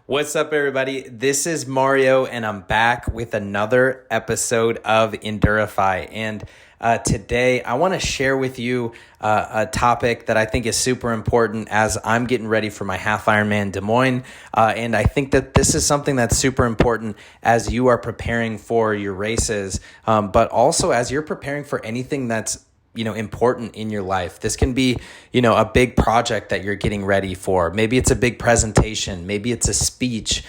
What's up, everybody? This is Mario, and I'm back with another episode of Endurify. And today, I want to share with you a topic that I think is super important as I'm getting ready for my half Ironman Des Moines. And I think that this is something that's super important as you are preparing for your races, but also as you're preparing for anything that's important in your life. This can be, a big project that you're getting ready for. Maybe it's a big presentation. Maybe it's a speech.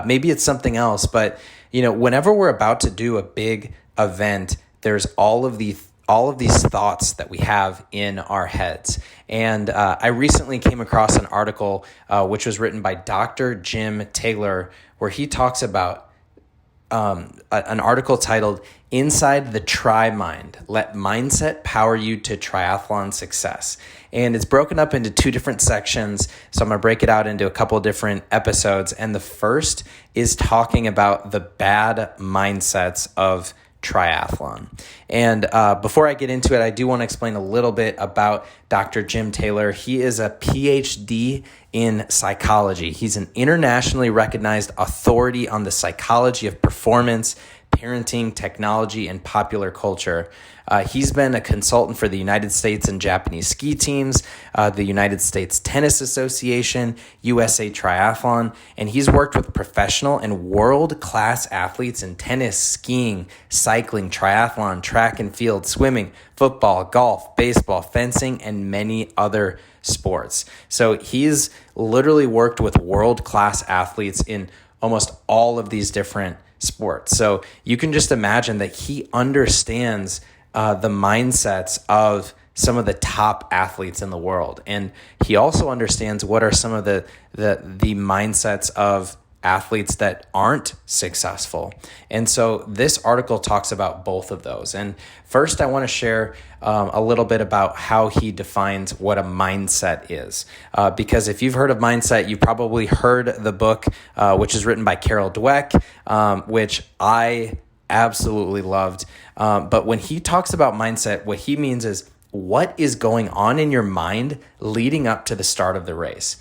Maybe it's something else. But, whenever we're about to do a big event, there's all of these thoughts that we have in our heads. And I recently came across an article which was written by Dr. Jim Taylor, where he talks about an article titled Inside the Tri Mind, Let Mindset Power You to Triathlon Success. And it's broken up into two different sections. So I'm going to break it out into a couple of different episodes. And the first is talking about the bad mindsets of triathlon. And before I get into it, I do want to explain a little bit about Dr. Jim Taylor. He is a PhD in psychology. He's an internationally recognized authority on the psychology of performance, parenting, technology, and popular culture. He's been a consultant for the United States and Japanese ski teams, the United States Tennis Association, USA Triathlon, and he's worked with professional and world-class athletes in tennis, skiing, cycling, triathlon, track and field, swimming, football, golf, baseball, fencing, and many other sports. So he's literally worked with world-class athletes in almost all of these different sports. So you can just imagine that he understands the mindsets of some of the top athletes in the world. And he also understands what are some of the mindsets of athletes that aren't successful. And so this article talks about both of those. And first, I want to share a little bit about how he defines what a mindset is. Because if you've heard of mindset, you probably heard the book, which is written by Carol Dweck, which I absolutely loved. But when he talks about mindset, what he means is what is going on in your mind leading up to the start of the race.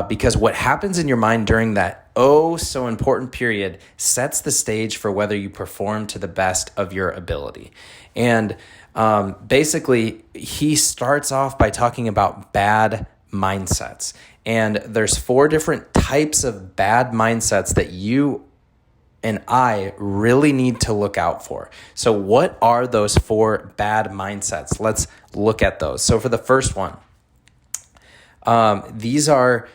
Because what happens in your mind during that so important period sets the stage for whether you perform to the best of your ability. And basically, he starts off by talking about bad mindsets. And there's 4 different types of bad mindsets that you and I really need to look out for. So what are those 4 bad mindsets? Let's look at those. So for the first one, these are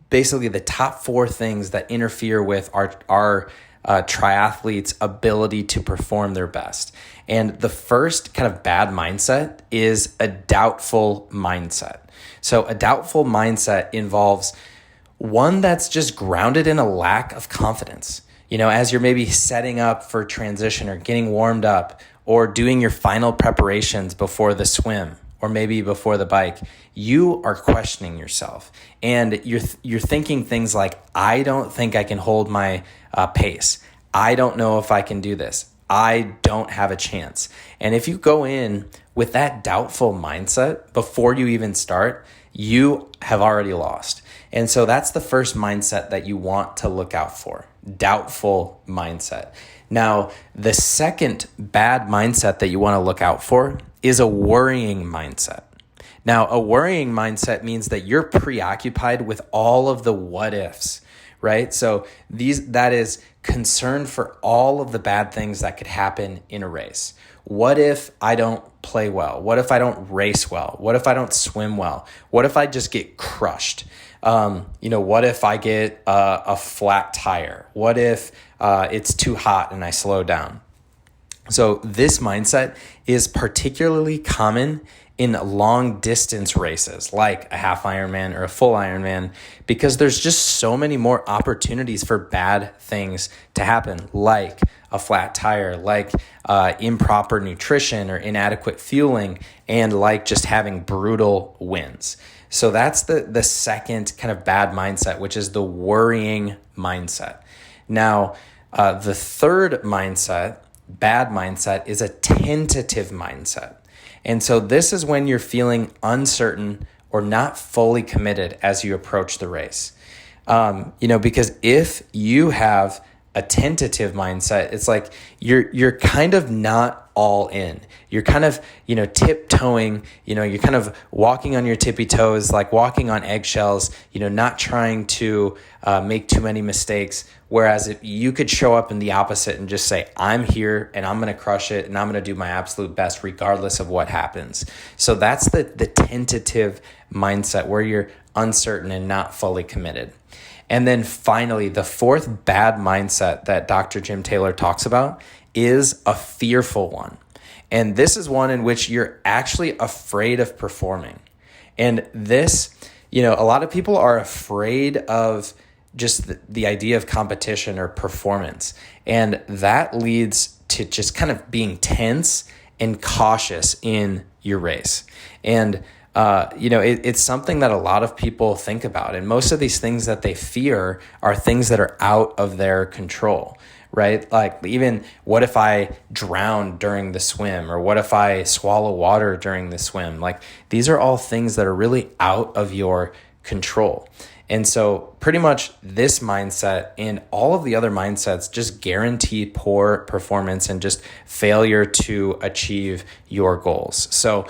basically the top 4 things that interfere with our triathletes' ability to perform their best. And the first kind of bad mindset is a doubtful mindset. So a doubtful mindset involves one that's just grounded in a lack of confidence. As you're maybe setting up for transition or getting warmed up or doing your final preparations before the swim or maybe before the bike, you are questioning yourself. And you're thinking things like, I don't think I can hold my pace. I don't know if I can do this. I don't have a chance. And if you go in with that doubtful mindset before you even start, you have already lost. And so that's the first mindset that you want to look out for. Doubtful mindset. Now, the second bad mindset that you want to look out for is a worrying mindset. Now, a worrying mindset means that you're preoccupied with all of the what ifs, right? So that is concern for all of the bad things that could happen in a race. What if I don't play well? What if I don't race well? What if I don't swim well? What if I just get crushed? What if I get a flat tire? What if it's too hot and I slow down? So this mindset is particularly common in long distance races like a half Ironman or a full Ironman, because there's just so many more opportunities for bad things to happen, like a flat tire, like improper nutrition or inadequate fueling, and like just having brutal winds. So that's the second kind of bad mindset, which is the worrying mindset. Now, the third mindset, bad mindset, is a tentative mindset. And so this is when you're feeling uncertain or not fully committed as you approach the race. Because if you have a tentative mindset, it's like you're kind of not all in. You're kind of, tiptoeing, you're kind of walking on your tippy toes, like walking on eggshells, not trying to make too many mistakes. Whereas if you could show up in the opposite and just say, I'm here and I'm going to crush it and I'm going to do my absolute best regardless of what happens. So that's the tentative mindset where you're uncertain and not fully committed. And then finally, the fourth bad mindset that Dr. Jim Taylor talks about is a fearful one. And this is one in which you're actually afraid of performing. And this, a lot of people are afraid of just the idea of competition or performance. And that leads to just kind of being tense and cautious in your race. And it's something that a lot of people think about. And most of these things that they fear are things that are out of their control, right? Like even what if I drown during the swim, or what if I swallow water during the swim? Like these are all things that are really out of your control. And so pretty much this mindset and all of the other mindsets just guarantee poor performance and just failure to achieve your goals. So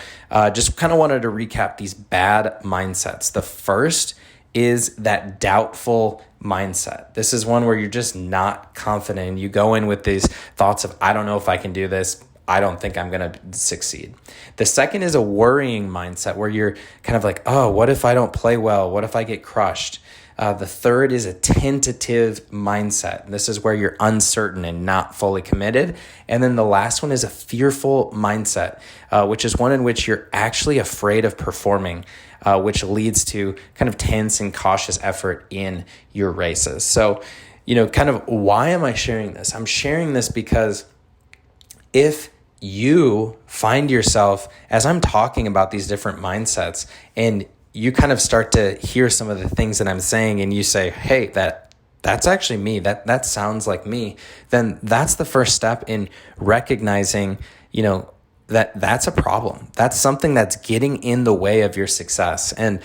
just kind of wanted to recap these bad mindsets. The first is that doubtful mindset. This is one where you're just not confident. You go in with these thoughts of, I don't know if I can do this. I don't think I'm going to succeed. The second is a worrying mindset where you're kind of like, oh, what if I don't play well? What if I get crushed? The third is a tentative mindset. This is where you're uncertain and not fully committed. And then the last one is a fearful mindset, which is one in which you're actually afraid of performing, which leads to kind of tense and cautious effort in your races. So, kind of why am I sharing this? I'm sharing this because if you find yourself, as I'm talking about these different mindsets, and you kind of start to hear some of the things that I'm saying and you say, hey, that's actually me, that sounds like me, then that's the first step in recognizing, that's a problem. That's something that's getting in the way of your success. And,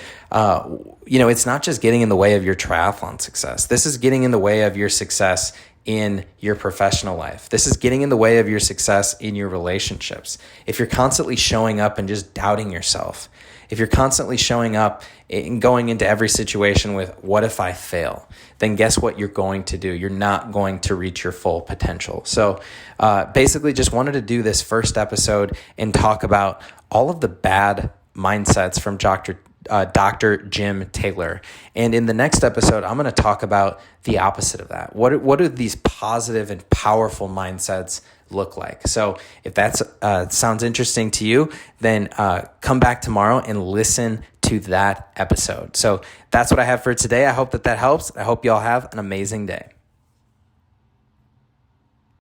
it's not just getting in the way of your triathlon success. This is getting in the way of your success in your professional life. This is getting in the way of your success in your relationships. If you're constantly showing up and just doubting yourself, if you're constantly showing up and going into every situation with, what if I fail? Then guess what you're going to do? You're not going to reach your full potential. So basically just wanted to do this first episode and talk about all of the bad mindsets from Dr. Jim Taylor. And in the next episode, I'm going to talk about the opposite of that. What do these positive and powerful mindsets look like? So if that sounds interesting to you, then come back tomorrow and listen to that episode. So that's what I have for today. I hope that helps. I hope you all have an amazing day.